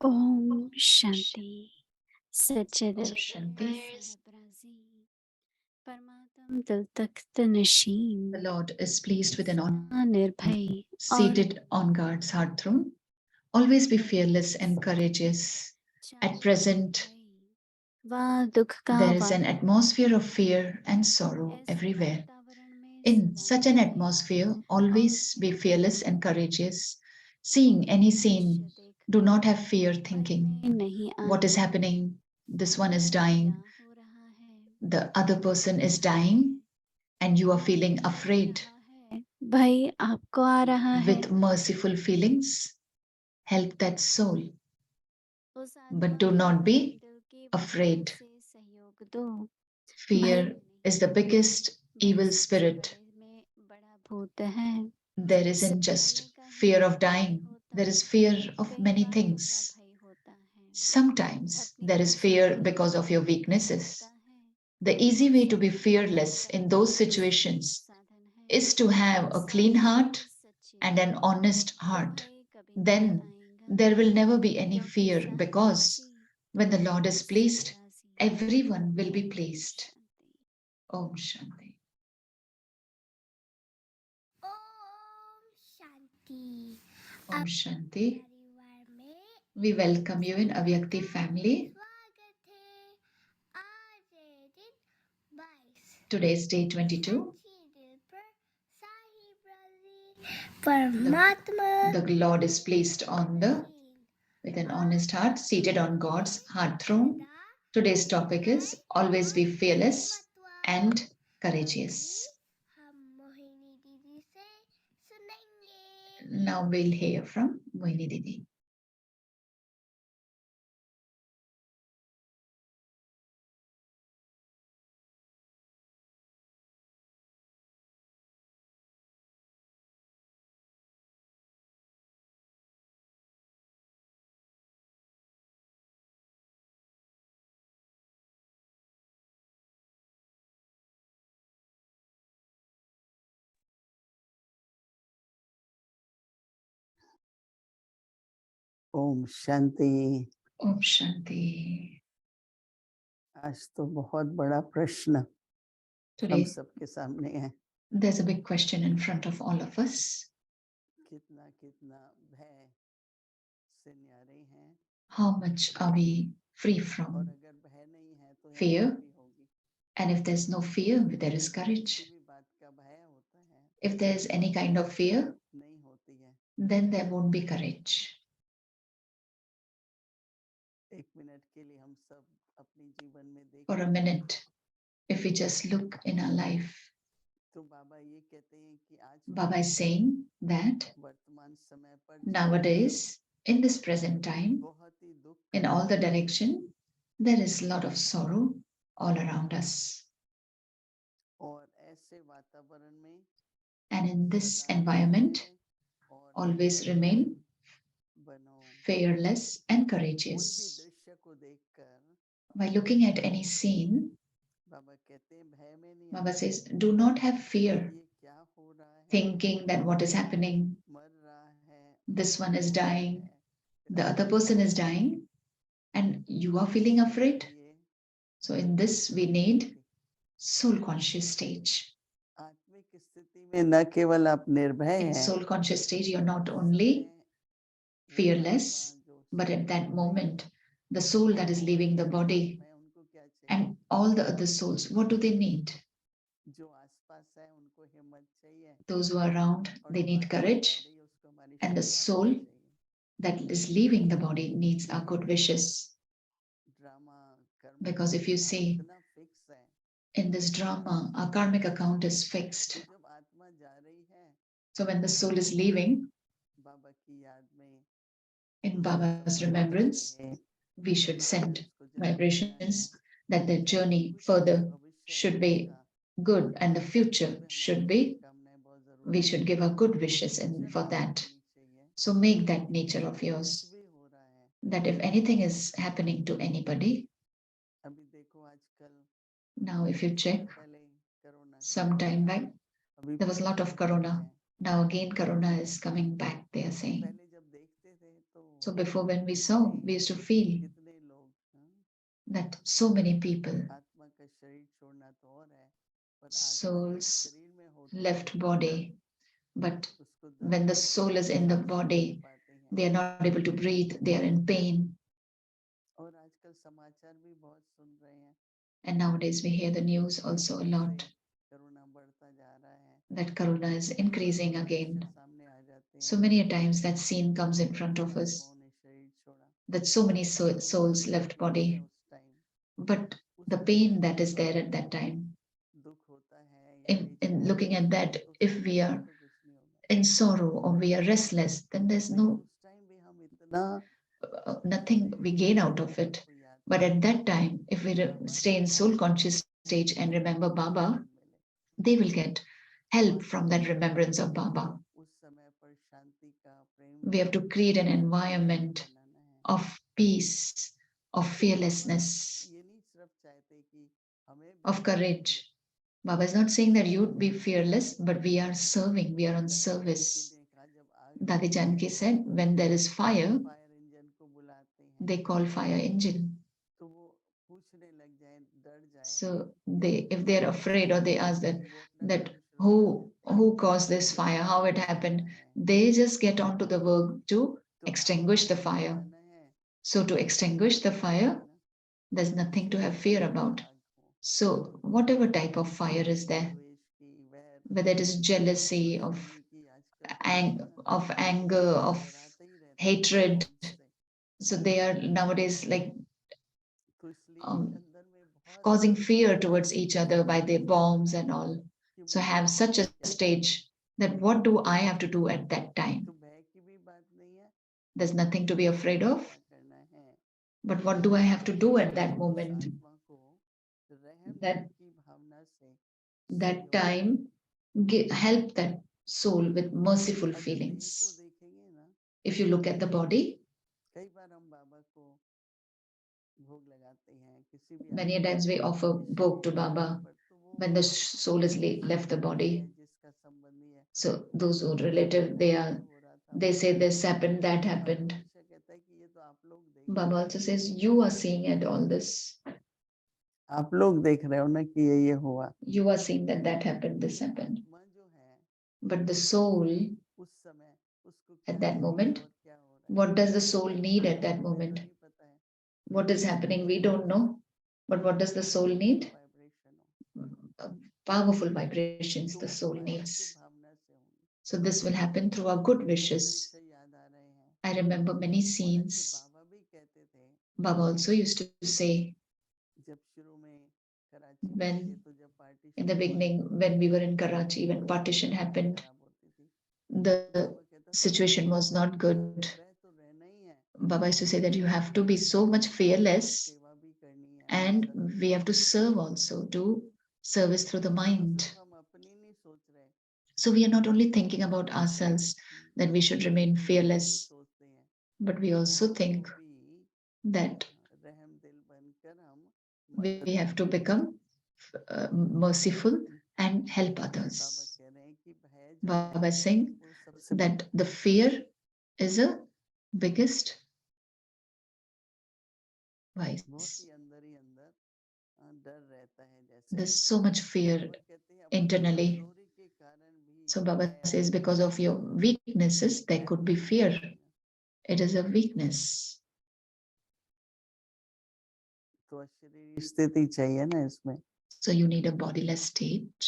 Om Shanti. Sachidil Shanti. Parmatam Dil Takht Nashim. The Lord is pleased with an honest Nirbhay seated on God's heart throne. Always be fearless and courageous. At present, there is an atmosphere of fear and sorrow everywhere. In such an atmosphere, always be fearless and courageous. Seeing any scene, do not have fear thinking, what is happening? This one is dying, the other person is dying, and you are feeling afraid. भाई आपको आ रहा है With merciful feelings, help that soul. But do not be afraid. Fear is the biggest evil spirit. There isn't just fear of dying, there is fear of many things. Sometimes there is fear because of your weaknesses. The easy way to be fearless in those situations is to have a clean heart and an honest heart. Then there will never be any fear because when the Lord is pleased, everyone will be pleased. Om Shanti. Om Shanti. We welcome you in Avyakti family. Today is day 22. The Lord is pleased with an honest heart, seated on God's heart throne. Today's topic is always be fearless and courageous. Now we'll hear from Mohini Didi. Om Shanti. Om Shanti. आज तो बहुत बड़ा प्रश्न हम सबके सामने है। There's a big question in front of all of us. कितना कितना भय से न्यारे हैं। How much are we free from और अगर भय नहीं है तो fear? होगी। And if there's no fear, there is courage. किसी भी बात का भय होता है। If there's any kind of fear, नहीं होती है। then there won't be courage. एक मिनट के लिए हम सब अपने जीवन में देखें। For a minute, if we just look in our life, तो बाबा ये कहते हैं कि आज Baba is saying that वर्तमान समय पर nowadays, in this present time, बहुत ही दुख in all the direction, there is a lot of sorrow all around us. और ऐसे वातावरण में And in this environment, always remain fearless and courageous. By looking at any scene, Baba says, do not have fear, thinking that what is happening, this one is dying, the other person is dying, and you are feeling afraid. So in this, we need soul conscious stage. In soul conscious stage, you're not only fearless, but at that moment, the soul that is leaving the body and all the other souls, what do they need? Those who are around, they need courage, and the soul that is leaving the body needs our good wishes. Because if you see, in this drama, our karmic account is fixed. So when the soul is leaving, in Baba's remembrance, we should send vibrations that the journey further should be good and the future should be, we should give our good wishes for that. So make that nature of yours, that if anything is happening to anybody, now if you check, some time back, there was a lot of corona. Now again, corona is coming back, they are saying. So before, when we saw, we used to feel that so many people, souls left body, but when the soul is in the body, they are not able to breathe, they are in pain. And nowadays we hear the news also a lot that corona is increasing again. So many a times that scene comes in front of us, that so many souls left body, but the pain that is there at that time, in looking at that, if we are in sorrow or we are restless, then there's nothing we gain out of it. But at that time, if we stay in soul conscious stage and remember Baba, they will get help from that remembrance of Baba. We have to create an environment of peace, of fearlessness, of courage. Baba is not saying that you be fearless, but we are serving, we are on service. Dadi Janki said, when there is fire, they call fire engine. So they, if they're afraid or they ask that who caused this fire, how it happened, they just get on to the work to extinguish the fire. So to extinguish the fire, there's nothing to have fear about. So whatever type of fire is there, whether it is jealousy, of anger, of hatred, so they are nowadays like um, causing fear towards each other by their bombs and all. So have such a stage that what do I have to do at that time? There's nothing to be afraid of. But what do I have to do at that moment? That that time help that soul with merciful feelings. If you look at the body, many times we offer bhog to Baba when the soul is left the body. So those who relative, they say this happened, that happened. Baba also says you are seeing at all this. आप लोग देख रहे हो ना कि ये हुआ. You are seeing that that happened, this happened. But the soul at that moment, what does the soul need at that moment? What is happening, we don't know. But what does the soul need? Powerful vibrations the soul needs. So this will happen through our good wishes. I remember many scenes. Baba also used to say, when in the beginning, when we were in Karachi, when partition happened, the situation was not good. Baba used to say that you have to be so much fearless, and we have to serve also, do service through the mind. So we are not only thinking about ourselves that we should remain fearless, but we also think that we have to become merciful and help others. Baba is saying that the fear is a biggest vice. There's so much fear internally. So Baba says, because of your weaknesses, there could be fear. It is a weakness. स्थिति चाहिए ना इसमें. So you need a bodiless state.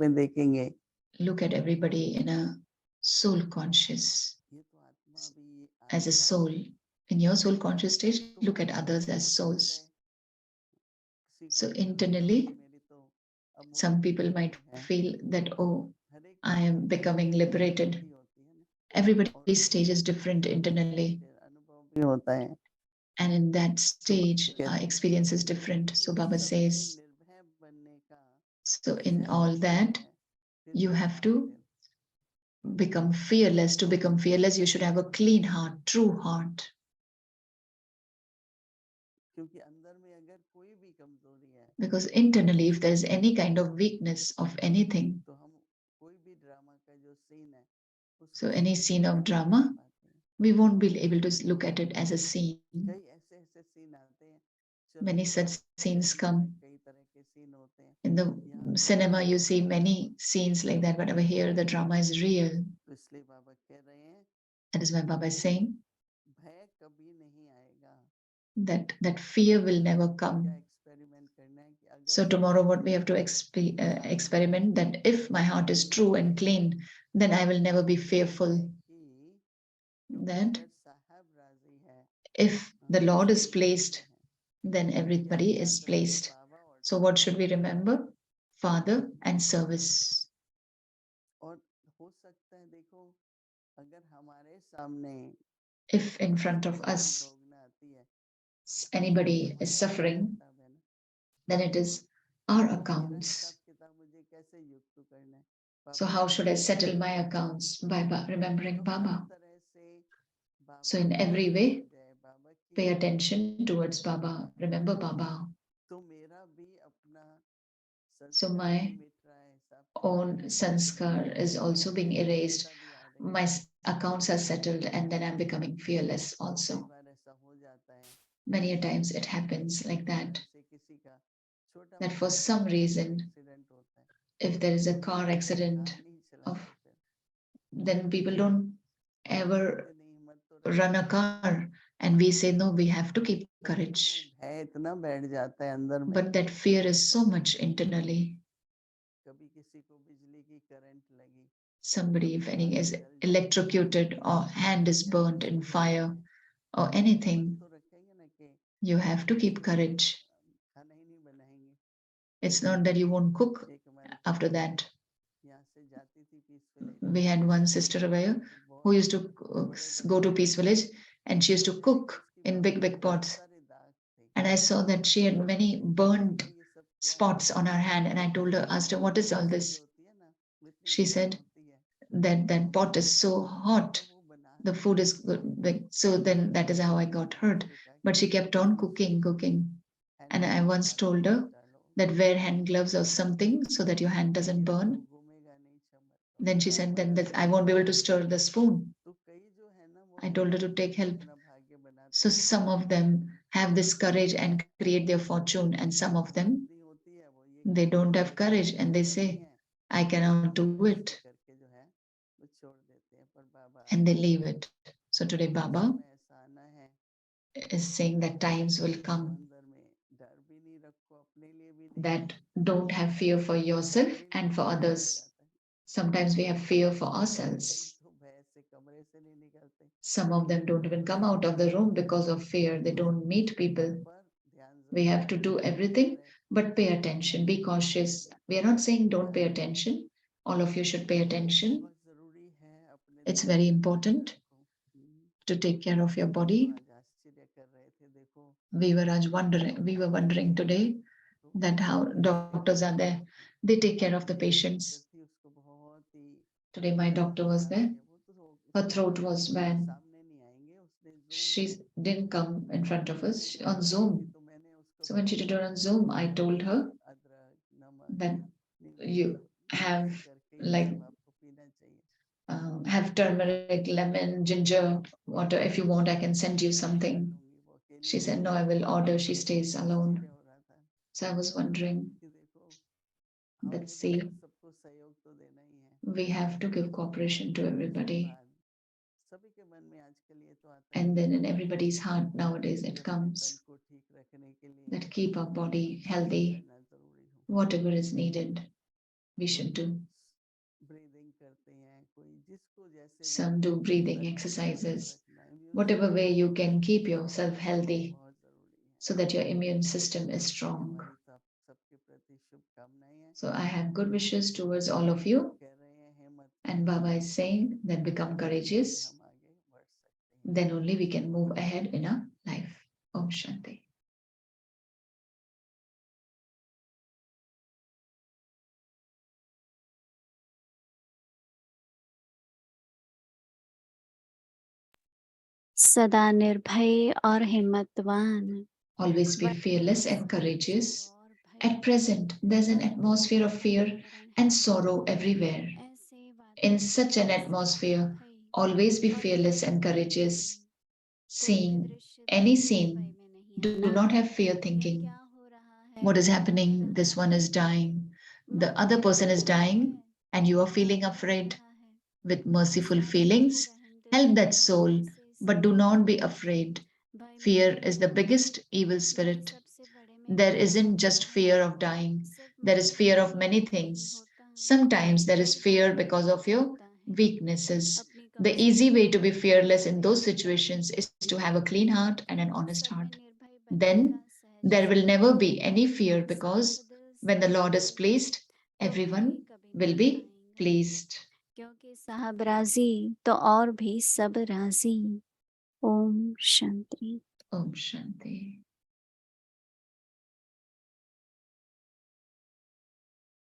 में देखेंगे. Look at everybody in a soul conscious, as a soul. In your soul conscious stage, look at others as souls. So internally, some people might feel that, oh, I am becoming liberated. Everybody's stage is different internally. And in that stage, our experience is different. So Baba says, so in all that, you have to become fearless. To become fearless, you should have a clean heart, true heart. Because internally, if there is any kind of weakness of anything, So any scene of drama, we won't be able to look at it as a scene. Many such scenes come. In the cinema, you see many scenes like that, but over here, the drama is real. That is why Baba is saying that fear will never come. So tomorrow, what we have to experiment, that if my heart is true and clean, then I will never be fearful. That if the Lord is placed, then everybody is placed. So what should we remember? Father and service. If in front of us anybody is suffering, then it is our accounts. So how should I settle my accounts? By remembering Baba. So in every way, pay attention towards Baba. Remember Baba. So my own sanskar is also being erased. My accounts are settled, and then I'm becoming fearless also. Many a times it happens like that. That for some reason, if there is a car accident, of, then people don't ever run a car, and we say, no, we have to keep courage. But that fear is so much internally. Somebody, if any is electrocuted or hand is burnt in fire or anything, you have to keep courage. It's not that you won't cook after that. We had one sister away who used to go to Peace Village, and she used to cook in big, big pots. And I saw that she had many burned spots on her hand, and I told her, asked her, what is all this? She said that that pot is so hot, the food is good. So then that is how I got hurt. But she kept on cooking. And I once told her that wear hand gloves or something so that your hand doesn't burn. Then she said, then I won't be able to stir the spoon. I told her to take help. So some of them have this courage and create their fortune, and some of them, they don't have courage and they say, I cannot do it. And they leave it. So today Baba is saying that times will come that don't have fear for yourself and for others. Sometimes we have fear for ourselves. Some of them don't even come out of the room because of fear. They don't meet people. We have to do everything, but pay attention, be cautious. We are not saying don't pay attention. All of you should pay attention. It's very important to take care of your body. We were wondering today that how doctors are there. They take care of the patients. Today my doctor was there. Her throat was bad. She didn't come in front of us on Zoom. So when she did it on Zoom, I told her that you have like have turmeric, lemon, ginger, water. If you want, I can send you something. She said, no, I will order. She stays alone. So I was wondering, let's see, we have to give cooperation to everybody. And then in everybody's heart nowadays it comes that keep our body healthy. Whatever is needed, we should do. Some do breathing exercises. Whatever way you can keep yourself healthy so that your immune system is strong. So I have good wishes towards all of you. And Baba is saying that become courageous. Then only we can move ahead in our life. Om Shanti. सदा निर्भय और हिम्मतवान. Always be fearless and courageous. At present, there's an atmosphere of fear and sorrow everywhere. In such an atmosphere, always be fearless and courageous. Seeing any scene, do not have fear thinking, what is happening? This one is dying, the other person is dying, and you are feeling afraid. With merciful feelings, help that soul, but do not be afraid. Fear is the biggest evil spirit. There isn't just fear of dying, there is fear of many things. Sometimes there is fear because of your weaknesses. The easy way to be fearless in those situations is to have a clean heart and an honest heart. Then there will never be any fear because when the Lord is pleased, everyone will be pleased. क्योंकि साहब राजी तो और भी सब राजी। Om Shanti. Om Shanti.